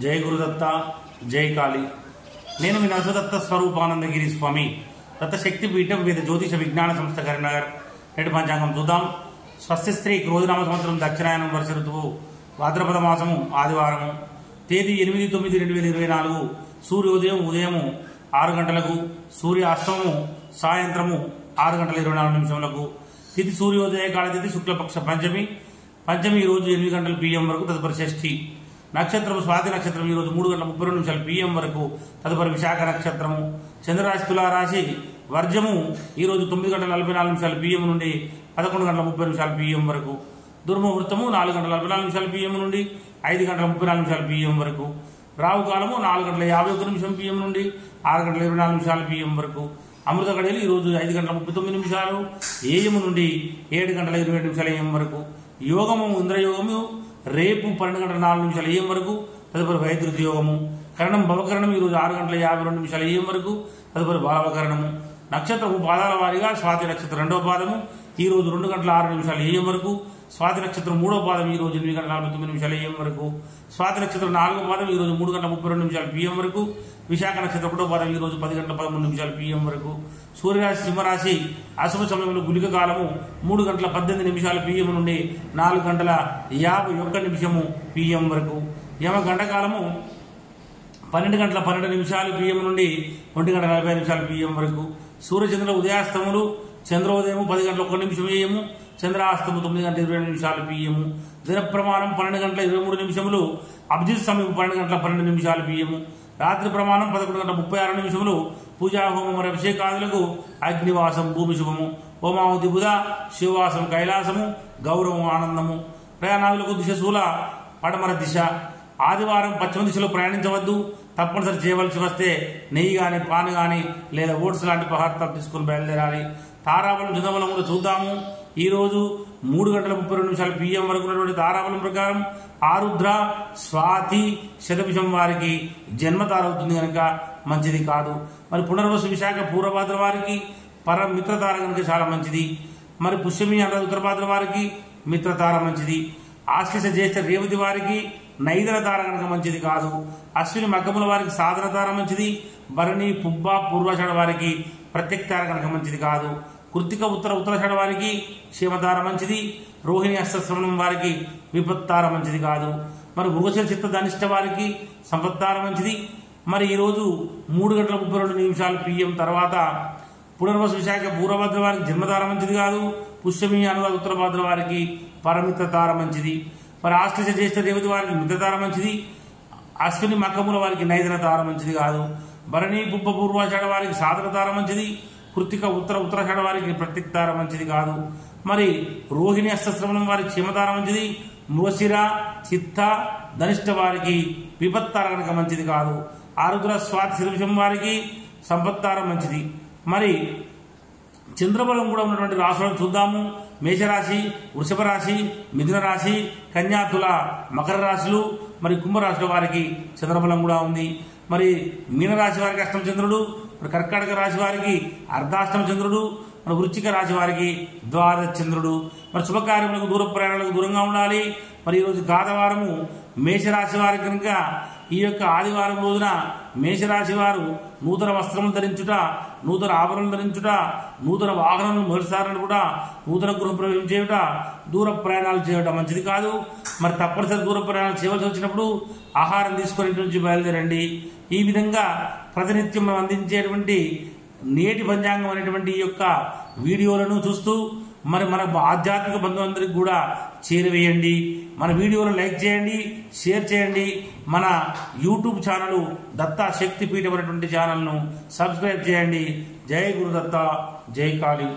जय गुरुदत्त जय काली నేను మీ నరసదత్త స్వరూపానందగిరి స్వామి దత్త శక్తి పీఠం వేద జ్యోతిష విజ్ఞాన సంస్థ కరీంనగర్ నేటి పంచాంగం చూద్దాం. స్వస్తి స్త్రీ క్రోధినామ సంవత్సరం దక్షిణాయనం వర్ష ఋతువు భాద్రపద మాసము ఆదివారము తేదీ 8/9/2024 సూర్యోదయం ఉదయం 6 గంటలకు సూర్యాస్తమము సాయంత్రము 6 గంటల 24 నిమిషములకు తిథి సూర్యోదయ కాల తిథి శుక్లపక్ష పంచమి ఈ రోజు 8 గంటల PM వరకు తదుపరి షష్ఠి నక్షత్రము స్వాతి నక్షత్రం ఈ రోజు 3 గంటల 32 నిమిషాలు PM వరకు తదుపరి విశాఖ నక్షత్రము చంద్రరాశి తులారాశి వర్జము ఈ రోజు 9 గంటల 44 నిమిషాలు PM నుండి 11 గంటల 30 నిమిషాలు PM వరకు దుర్ముహూర్తము 4 గంటల 44 నిమిషాలు PM నుండి 5 గంటల 34 నిమిషాలు PM వరకు రావు కాలము 4 గంటల 51 నిమిషం PM నుండి 6 గంటల 24 నిమిషాలు PM వరకు అమృత గడియలు ఈ రోజు 5 గంటల 39 నిమిషాలు AM నుండి 7 గంటల 27 నిమిషాలు AM వరకు యోగము ఇంద్రయోగము రేపు 12 గంటల 4 నిమిషాలు AM వరకు తదుపరి వైద్యుతి యోగము కరణం భవకరణం ఈ రోజు 6 గంటల 52 నిమిషాలు AM వరకు తదుపరి బాలవకరణము నక్షత్రము పాదాల వారీగా స్వాతి నక్షత్రం 2వ పాదము ఈ రోజు 2 గంటల 6 నిమిషాలు AM వరకు స్వాతి నక్షత్రం 3వ పాదం ఈ రోజు 8 గంటల 49 నిమిషాలు AM వరకు స్వాతి నక్షత్రం 4వ పాదం ఈ రోజు 3 గంటల 32 నిమిషాలు PM వరకు విశాఖ నక్షత్రం 1వ పాదం ఈ రోజు 10 గంటల 13 నిమిషాలు PM వరకు సూర్యరాశి సింహరాశి అశుభ సమయంలో గుళిక కాలము 3 గంటల 18 నిమిషాలు PM నుండి 4 గంటల 51 నిమిషము PM వరకు యమ గంటకాలము 12 గంటల 12 నిమిషాలు PM నుండి 1 గంటల 40 నిమిషాలు PM వరకు సూర్యచంద్రుల ఉదయాస్తములు చంద్రోదయం 10 గంటల 1 నిమిషం AM చంద్రాస్తము 9 గంటల 22 నిమిషాలు PM దిన ప్రమాణం 12 గంటల 23 నిమిషములు అభిజిత్ సమయం 12 గంటల 12 నిమిషాలు PM రాత్రి ప్రమాణం 11 గంటల 36 నిమిషములు పూజా హోమం మరియు అభిషేకాదులకు అగ్నివాసం భూమి శుభము హోమావతి బుధ శివవాసం కైలాసము గౌరవం ఆనందము ప్రయాణాలకు దిశ శూల పడమర దిశ ఆదివారం పశ్చిమ దిశలో ప్రయాణించవద్దు తప్పనిసరి చేయవలసి వస్తే నెయ్యి గాని పాను గాని లేదా ఓట్స్ లాంటి పదార్థాలు తీసుకుని బయలుదేరాలి. తారాబలం చంద్రబలములు చూద్దాము. ఈ రోజు 3 గంటల 32 నిమిషాలు PM వరకు ఉన్నటువంటి తారాబలం ప్రకారం ఆరుద్ర స్వాతి శతభిషం వారికి జన్మతార అవుతుంది కనుక మంచిది కాదు. మరి పునర్వసు విశాఖ పూర్వభాద్ర వారికి పర మిత్రతార కనుక చాలా మంచిది. మరి పుష్యమి అంటే ఉత్తరభాద్ర వారికి మిత్రతార మంచిది. ఆశ్లేష జ్యేష్ఠ రేవతి వారికి నైదన తార కనుక మంచిది కాదు. అశ్విని మగ్గముల వారికి సాధన తార మంచిది. భరణి పుబ్బ పూర్వాషాఢ వారికి ప్రత్యక్ తార కనుక మంచిది కాదు. కృత్తిక ఉత్తరాషాఢ వారికి క్షేమతార మంచిది. రోహిణి అష్టశ్రవణం వారికి విపత్తార మంచిది కాదు. మరి మృగశిర చిత్త ధనిష్ట వారికి సంపత్తార మంచిది. మరి ఈరోజు 3 గంటల 32 నిమిషాలు PM తర్వాత పునర్వసు విశాఖ పూర్వభద్ర వారికి జన్మతార మంచిది కాదు. పుష్యమి అనురాధ ఉత్తరభద్ర వారికి పరమిత్ర తార మంచిది. మరి ఆశ్లేష జ్యేష్ఠ రేవతి వారికి మిత్రతార మంచిది. అశ్విని మక్కముల వారికి నైదన తార మంచిది కాదు. భరణి పుబ్బ పూర్వాషాఢ వారికి సాధన తార మంచిది. కృత్తిక ఉత్తరాషాఢ వారికి ప్రత్యక్ తార మంచిది కాదు. మరి రోహిణి అష్టశ్రవణం వారికి క్షేమతార మంచిది. మృగశిర చిత్త ధనిష్ట వారికి విపత్తార కనుక మంచిది కాదు. ఆరుద్ర స్వాతి శతభిషం వారికి సంపత్తార మంచిది. మరి చంద్రబలం కూడా ఉన్నటువంటి రాశులను చూద్దాము. మేషరాశి వృషభ రాశి మిథున రాశి కన్యా తుల మకర రాశులు మరి కుంభరాశుల వారికి చంద్రబలం కూడా ఉంది. మరి మీనరాశి వారికి అష్టమ చంద్రుడు, మరి కర్కాటక రాశి వారికి అర్ధాష్టమ చంద్రుడు, మరి వృశ్చిక రాశి వారికి ద్వాదశ చంద్రుడు. మరి శుభకార్యములకు దూర ప్రయాణాలకు దూరంగా ఉండాలి. మరి ఈరోజు గాధవారము మేషరాశి వారికి కనుక ఈ యొక్క ఆదివారం రోజున మేషరాశి వారు నూతన వస్త్రములు ధరించుట, నూతన ఆభరణలు ధరించుట, నూతన వాహనం మొదటిసారి కూడా నూతన గృహ ప్రవేశం చేయుట, దూర ప్రయాణాలు చేయడం మంచిది కాదు. మరి తప్పనిసరి దూర ప్రయాణాలు చేయవలసి వచ్చినప్పుడు ఆహారం తీసుకొని ఇంటి నుంచి బయలుదేరండి. ఈ విధంగా ప్రతినిత్యం మనం అందించేటువంటి నేటి పంచాంగం అనేటువంటి ఈ యొక్క వీడియోలను చూస్తూ మరి మన ఆధ్యాత్మిక బంధువులందరికీ కూడా చేరవేయండి. మన వీడియోలను లైక్ చేయండి, షేర్ చేయండి. మన యూట్యూబ్ ఛానల్ దత్తా శక్తి పీఠం అనేటువంటి ఛానల్ను సబ్స్క్రైబ్ చేయండి. జై గురుదత్త జై కాళీ.